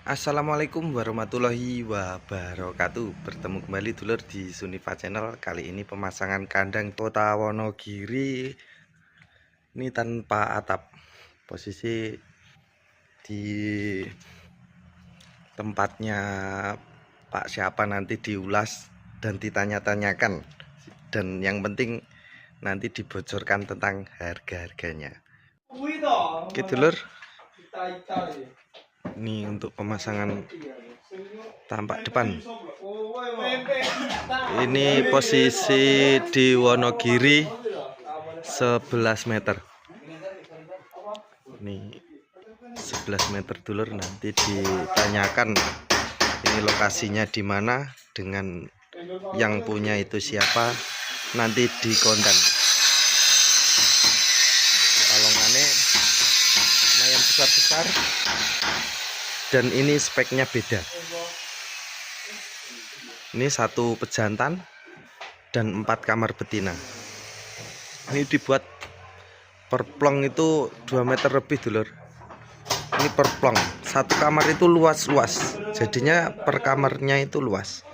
Assalamualaikum warahmatullahi wabarakatuh. Bertemu kembali dulur di Suniva Channel. Kali ini pemasangan kandang Kota Wonogiri. Ini tanpa atap. Posisi di tempatnya Pak siapa nanti diulas dan ditanya-tanyakan. Dan yang penting nanti dibocorkan tentang harga-harganya. Oke dulur. Ini untuk pemasangan tampak depan. Ini posisi di Wonogiri 11 meter. Ini 11 meter dulur, nanti ditanyakan ini lokasinya di mana, dengan yang punya itu siapa, nanti di konten. Kalongannya lumayan besar-besar. Dan ini speknya beda. Ini 1 pejantan dan 4 kamar betina. Ini dibuat per plong itu 2 meter lebih dulur. Ini per plong. 1 kamar itu luas-luas. Jadinya per kamarnya itu luas.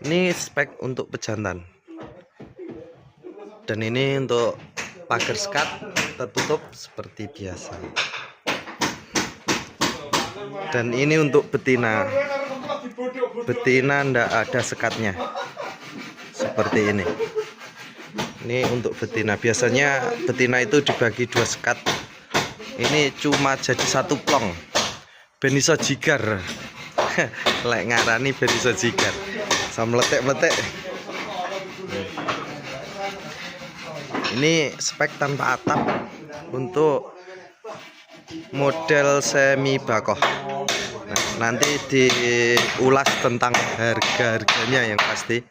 Ini spek untuk pejantan. Dan ini untuk pagar sekat tertutup seperti biasa. Dan ini untuk betina. Betina ndak ada sekatnya. Seperti ini. Ini untuk betina. Biasanya betina itu dibagi 2 sekat. Ini cuma jadi 1 plong. Ben iso jigar. Lek ngarani ben iso jigar. Sama meletek-meletek. Ini spek tanpa atap untuk model semi bakoh. Nah, nanti diulas tentang harga-harganya yang pasti.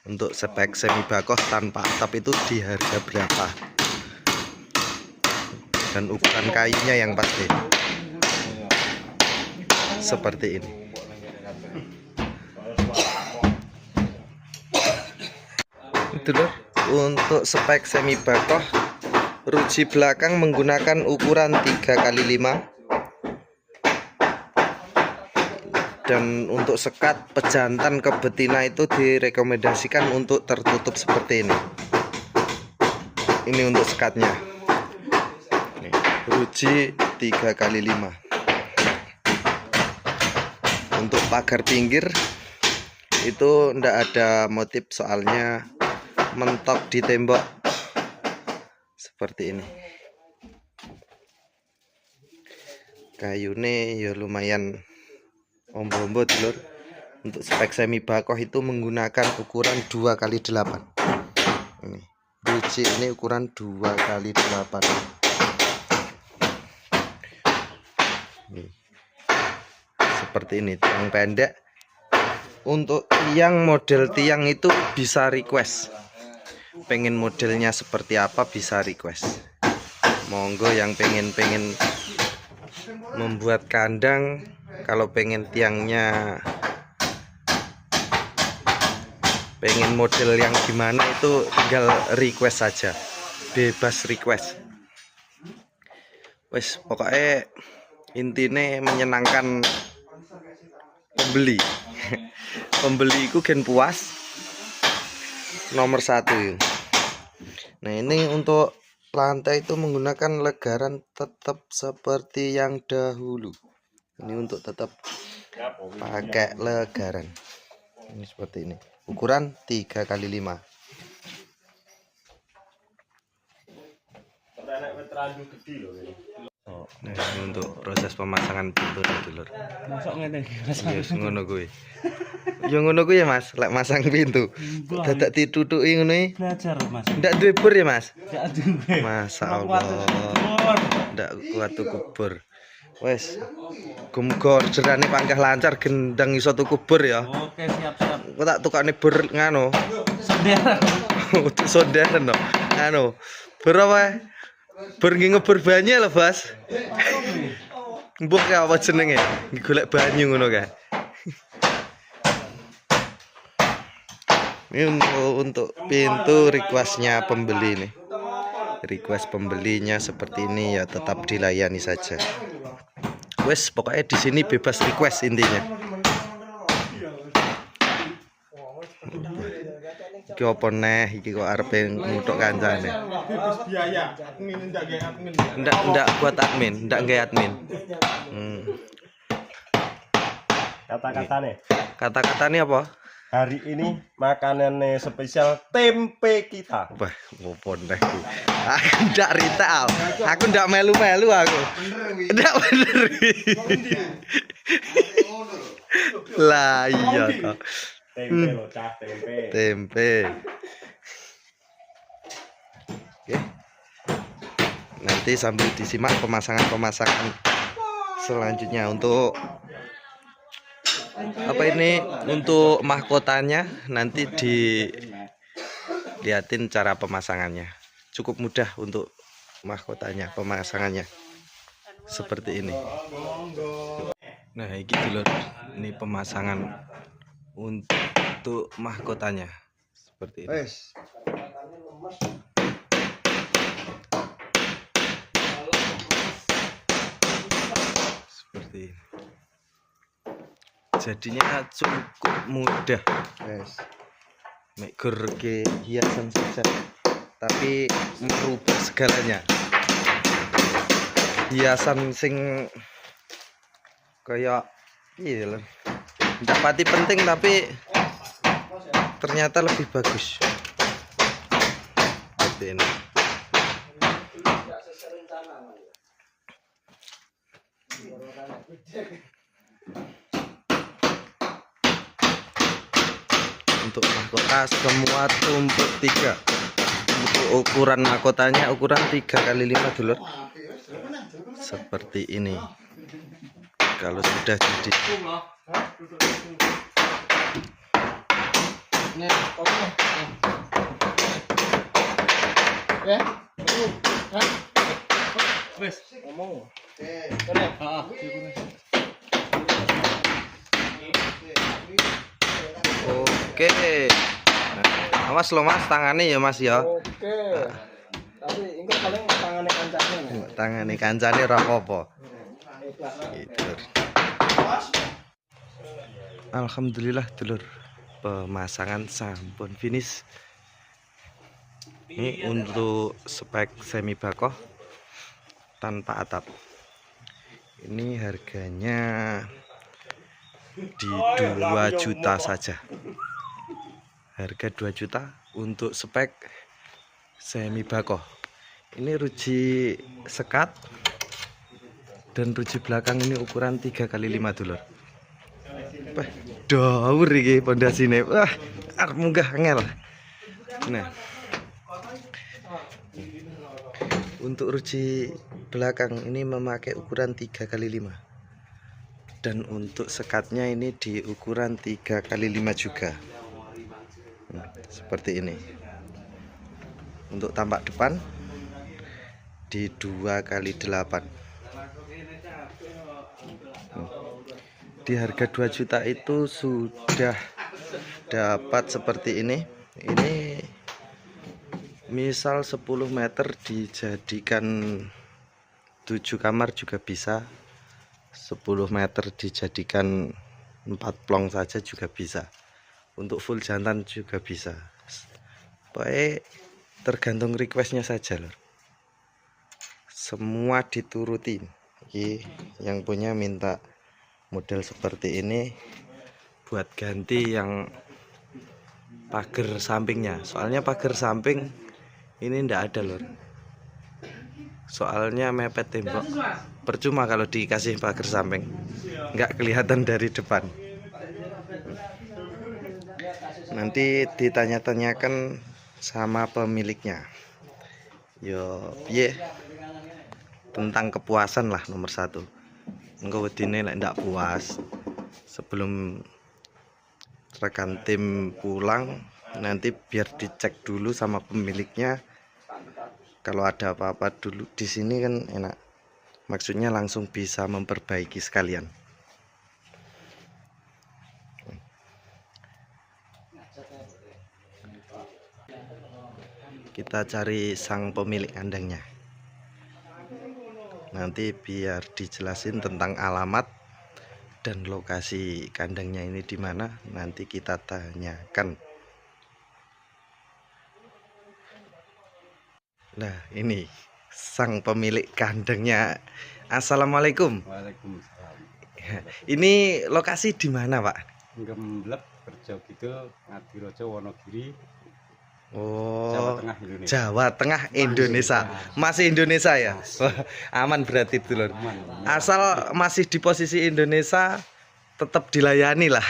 Untuk spek semi bakoh tanpa atap itu di harga berapa, dan ukuran kayunya yang pasti seperti ini. Itu loh, untuk spek semi bakoh ruji belakang menggunakan ukuran 3x5. Dan untuk sekat pejantan ke betina itu direkomendasikan untuk tertutup seperti ini. Ini untuk sekatnya. Nih, ruji 3x5. Untuk pagar pinggir itu ndak ada motif, soalnya mentok di tembok seperti ini. Kayunya ya lumayan ombo-ombo dulur. Untuk spek semi bakoh itu menggunakan ukuran 2x8. Ini ruji ini ukuran 2x8. Nih, seperti ini, tiang pendek. Untuk tiang, model tiang itu bisa request, pengen modelnya seperti apa bisa request. Monggo yang pengen membuat kandang, kalau pengen tiangnya pengen model yang gimana itu tinggal request saja, bebas request. Wes pokoknya intinya menyenangkan pembeli. Pembeli itu gen puas nomor 1. Nah, ini untuk lantai itu menggunakan legaran tetap seperti yang dahulu. Ini untuk tetap pakai legaran. Ini seperti ini. Ukuran 3x5. Nah, ini untuk proses pemasangan pintu dulur. Masuk ngene iki. Yes, ngono kuwi. Ya ngono kuwi ya Mas, lek masang pintu. Dadak ditutuki ngono iki. Belajar, Mas. Ndak duwe bur ya Mas? Ndak duwe. Masyaallah. Ndak kuat tuku bur. Wes. Muga orderane pangkah lancar, gendang iso tuku bur ya. Oke, siap-siap. Kok tak tukane bur ngano. Saudara. Untuk saudara no. Anu. Bur apa? Bur ngebur banyu lho, Bos. Mbok apa jenenge? Golek banyu ngono kan. Ini untuk pintu requestnya pembeli nih. Request pembelinya seperti ini ya tetap dilayani saja. Wes pokoknya di sini bebas request intinya. Iki opo neh iki kok arepe ngutuk kancane. Biaya admin ndak gawe admin. Ndak buat admin, ndak nggae admin. Kata-katane. Kata-katanya apa? Hari ini makanannya spesial tempe kita. Wah, opo neh iki. Aku ndak retail. Aku ndak melu-melu aku. Ndak bener. Lah iya toh. Tempe loh, cah tempe. Tempe. Oke. Nanti sambil disimak pemasangan selanjutnya untuk apa ini, untuk mahkotanya nanti dilihatin cara pemasangannya. Cukup mudah untuk mahkotanya, pemasangannya seperti ini. Nah, ini dulur, ini pemasangan untuk mahkotanya seperti ini. Seperti ini. Jadinya cukup mudah, guys. Mek ke hiasan saja, tapi merubah segalanya. Hiasan sing kayak iya lah, ndak pati penting tapi ternyata lebih bagus. Seperti ini. Untuk mahkota semua tumpuk 3. Untuk ukuran mahkotanya ukuran 3x5 dulur. Seperti ini. Kalau sudah jadi oke. Nah, awas lo mas, tangannya ya mas ya. Oke. Tapi ini paling tangane kancane. Tangannya kancane ora apa-apa. Gitu. Alhamdulillah dulur, pemasangan sampun finish. Ini untuk spek semi bakoh tanpa atap. Ini harganya di 2 juta saja. Harga 2 juta untuk spek semi bakoh. Ini ruji sekat dan ruji belakang ini ukuran 3x5 dulur. Wah, daur iki pondasine. Wah, arep munggah angel. Nah. Untuk ruji belakang ini memakai ukuran 3x5. Dan untuk sekatnya ini di ukuran 3x5 juga. Seperti ini. Untuk tampak depan di 2x8. Di harga 2 juta itu sudah dapat seperti ini. Ini misal 10 meter dijadikan 7 kamar juga bisa. 10 meter dijadikan 4 plong saja juga bisa. Untuk full jantan juga bisa. Pokoknya tergantung requestnya saja lor. Semua dituruti. Yang punya minta model seperti ini buat ganti yang pagar sampingnya. Soalnya pagar samping ini ndak ada lor. Soalnya mepet tembok. Percuma kalau dikasih pagar samping, nggak kelihatan dari depan. Nanti ditanya-tanyakan sama pemiliknya. Yo, piye? Tentang kepuasan lah nomor 1. Engko wedine lek ndak puas, sebelum rekan tim pulang nanti biar dicek dulu sama pemiliknya. Kalau ada apa-apa dulu di sini kan enak. Maksudnya langsung bisa memperbaiki sekalian. Kita cari sang pemilik kandangnya. Nanti biar dijelasin tentang alamat dan lokasi kandangnya ini di mana, nanti kita tanyakan. Nah, ini sang pemilik kandangnya. Assalamualaikum. Waalaikumsalam. Ini lokasi di mana, Pak? Gembleb kerja gitu Ngadirojo Wonogiri, Oh, Jawa Tengah Indonesia. Jawa Tengah Indonesia. Masih Indonesia ya? Wah, aman berarti dulur. Aman. Asal masih di posisi Indonesia, tetap dilayani lah.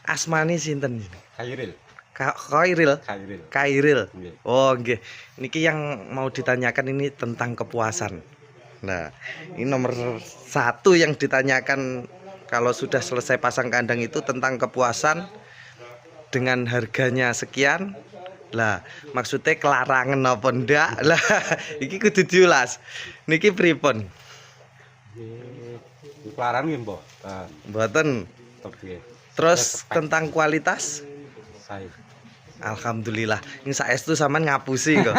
Asmani sinten? Khairil. Khairil. Khairil. Khairil. Nggih. Oh, nggih. Niki yang mau ditanyakan ini tentang kepuasan. Nah, ini nomor satu yang ditanyakan kalau sudah selesai pasang kandang itu tentang kepuasan dengan harganya sekian. Lah, maksudnya kelarangan apa ndak? Lah, iki kudu diulas. Niki pripun? Nggih. Klaran nggih, Mbok. Mboten. Top nggih. Terus tentang kualitas? Saya. Alhamdulillah. Ini saestu sampean ngapusi kok.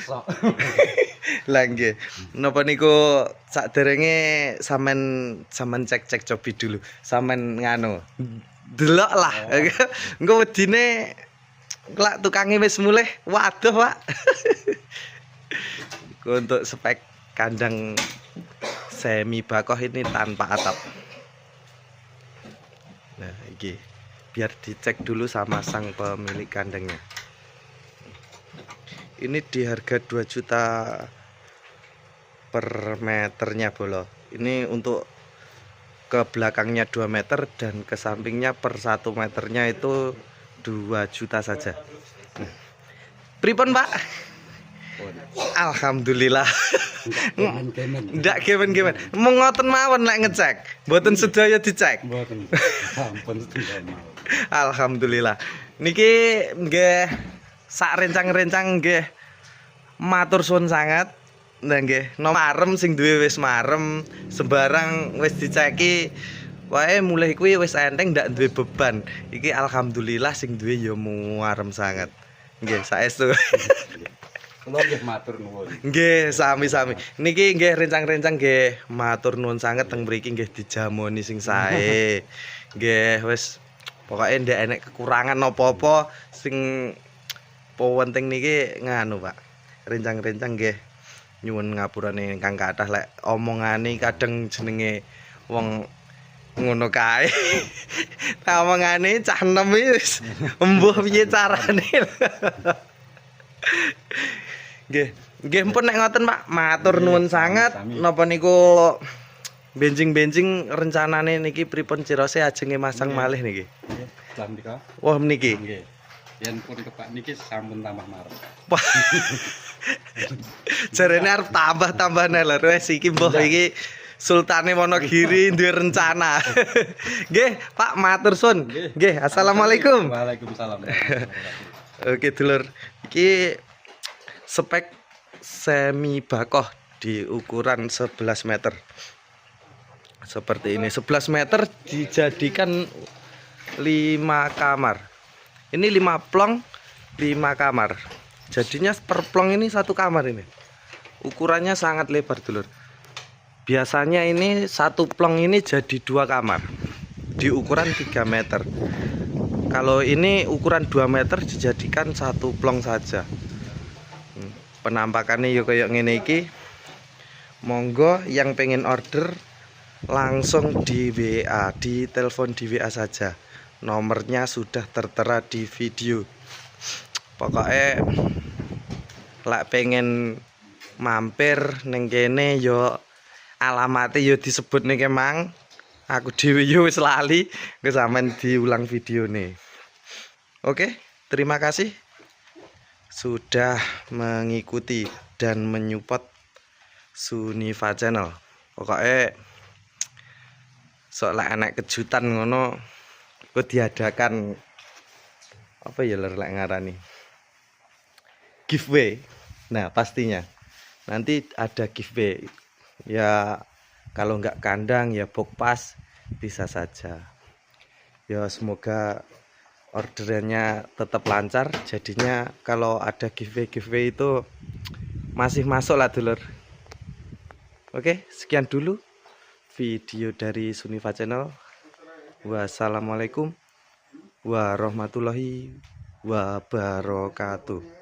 Sok. Lah nggih. Napa niku sakderenge sampean cek-cek cobi dulu. Sampean nganu. Delok lah. Engko wedine lak tukange wis mulih. Waduh, Pak. Untuk spek kandang semi bakoh ini tanpa atap. Nah, iki biar dicek dulu sama sang pemilik kandangnya. Ini di harga 2 juta per meternya bolo. Ini untuk ke belakangnya 2 meter dan ke sampingnya per 1 meternya itu 2 juta saja. Pripun, Pak? Alhamdulillah. Ndak gemen-gemen. Mengoten mawon lek ngecek. Mboten sedaya dicek. Mboten. Ampun sedaya mau. Alhamdulillah. Niki nggih sak rencang-rencang nggih matur suwun sangat. Nah nggih, marem sing duwe wis marem, sembarang wis diceki. Wae mulai kuwi wis enteng ndak duwe beban. Iki alhamdulillah sing duwe ya muarem sangat. Nggih, saestu. Kula nggih matur nuwun. Nggih, sami-sami. Niki nggih rencang-rencang nggih matur nuwun sanget teng mriki nggih dijamoni sing sae. Nggih, wis pokoke ndek enek kekurangan apa-apa sing penting niki nganu, Pak. Rencang-rencang nggih nyuwun ngapurane ingkang kathah lek omongane kadang jenenge wong ngono kae. Omongane cah enem wis embuh piye carane. Nggih, nggih mpun nek ngoten Pak, matur nuwun sangat. Napa niku benjing-benjing rencanane niki pripun cirose ajenge masang malih niki? Nggih, lan nika. Wah niki. Nggih. Yen pun kepak niki sampun tambah marem. Wah. Jarene arep tambah-tambah neler wis iki mbah iki Sultane Wonogiri duwe rencana. Nggih, Pak matur suwun. Nggih, assalamualaikum. Waalaikumsalam. Oke, dulur. Iki spek semi bakoh di ukuran 11 meter. Seperti ini, 11 meter dijadikan 5 kamar. Ini 5 plong, 5 kamar. Jadinya per plong ini 1 kamar ini. Ukurannya sangat lebar, dulur. Biasanya ini 1 plong ini jadi 2 kamar. Di ukuran 3 meter. Kalau ini ukuran 2 meter dijadikan 1 plong saja. Penampakannya yuk kayak ngene iki. Monggo yang pengen order langsung di WA, di telepon di WA saja. Nomornya sudah tertera di video. Pokoknya lek pengen mampir neng kene yo alamatnya yo disebut nih Mang. Aku dhewe yo wis lali, kesamen diulang video nih. Oke, terima kasih sudah mengikuti dan menyupport Suniva Channel. Pokoknya soalnya anak kejutan ngono kok diadakan apa ya lek ngarani giveaway. Nah pastinya nanti ada giveaway ya, kalau nggak kandang ya box pas bisa saja ya. Semoga orderannya tetap lancar. Jadinya kalau ada giveaway itu masih masuk lah dulur. Oke, sekian dulu video dari Suniva Channel. Wassalamualaikum warahmatullahi wabarakatuh.